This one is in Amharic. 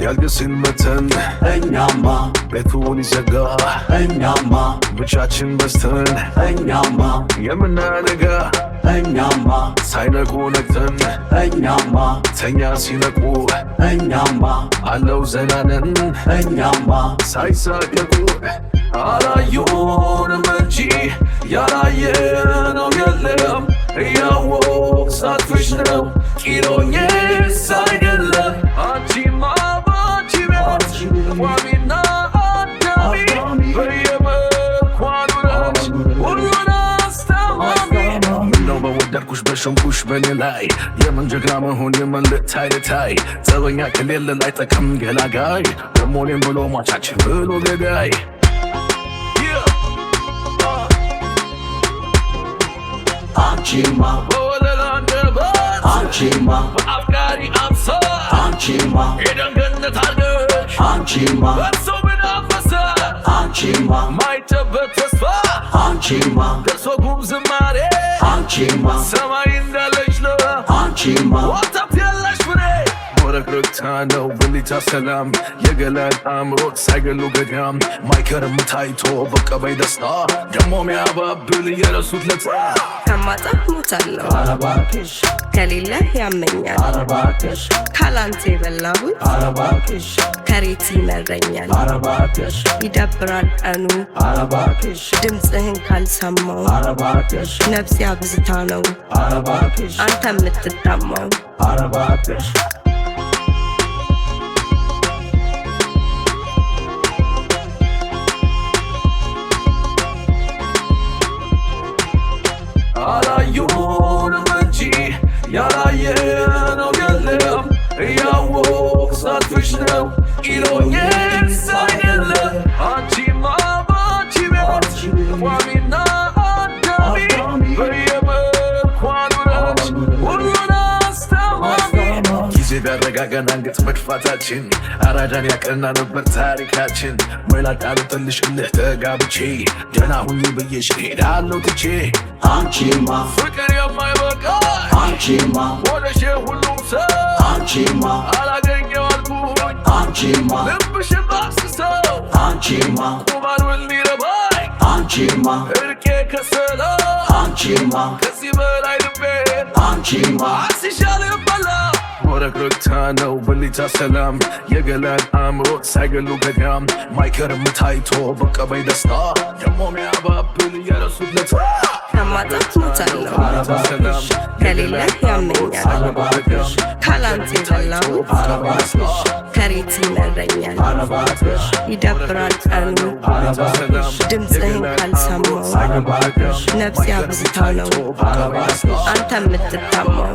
ያልገስን መተን ቤቱን ይዘጋ ብቻችን በስተን የምናነጋ ሳይነቁ ነግተን ተኛ ሲነቁ አለው ዘናነን ሳይሳቀቁ አላዩንም እንጂ ያላየነው የለም እያወቅ ሳትፍሽ ነው ቂሎኜስ አይደለም አንቺማ ባንቺ ቤት ቋሚና አዳሚ በየመልኳ ኑረሽ ሁሉን አስተማሚ ምነው በወደድኩሽ በሸምኩሽ በኔ ላይ የምን ጀግና መሆን የምን ልታይ ጸበኛ ከሌለ ላይጠቅም ገላጋይ ደሞ እኔም ብሎ ሟቻችን ብሎ ገዳይ Anchima, Anchima, Afghani answer, Anchima, Edangana target, Anchima, so with officer, Anchima, might have better spot, Anchima, that's what moves the money, Anchima, some in the leisure, Anchima, what up your lash for it? ረግታነው ብሊታ ሰላም የገላን አምሮት ሳይገሉ ገዳም ማይከርም ታይቶ በቀበይ ደስታ ደሞ ሚያባብል የረሱት ለታ ከማጣት ሞታለሁ አረባክሽ ከሌለ ያመኛል አረባክሽ ካላንተ የበላሁት አረባክሽ ከሬት ይመረኛል አረባክሽ ይደብራል ቀኑ አረባክሽ ድምፅህን ካልሰማው አረባክሽ ነፍሴ አብዝታ ነው አረባክሽ አንተ የምትጠማው አረባክሽ አላዩንም እንጂ ያላየነው የለም እያወቅ ሳትፍሽ ነው ቂሎኜስ አይደለም አንቺማ ባንቺ ቤት ቋሚና አዳሚ በየመልኳ ኑረሽ ሁሉን አስተማሚ ጊዜ ቢያረጋጋን አንገት መድፋታችን አራዳን ያቀና ነበር ታሪካችን መላጣልጥልሽ እልህ ተጋብቼ ደህና ሁኚ ብዬሽ ሄዳለሁ ትቼ አንቺማ ፍቅር የማይበቃ አንቺማ ወደሽ ሁሉም ሰው አንቺማ አላገኘው አልኩኝ አንቺማ ልብሽን ባስሰው አንቺማ ቁማሩን ሊረባኝ አንቺማ እርቄ ከሰለ አንቺማ ከዚህ በላይ ልቤን አንቺማ አስሻል በላ ወረግረግታ ነው ብሊታ ሰላም የገላን አምሮት ሳይገሉ ገዳም ማይከርም ታይቶ በቀበይ ደስታ ደሞ ሚያባብል የረሱት ለታ ከማጣት ሞታለሁ ከሌለ ያመኛል ካላንተ የበላሁት ከሬት ይመረኛል ይደብራል ቀኑ ድምፅህን ካልሰማው ነፍሴ አብዝታ ነው አንተ የምትጠማው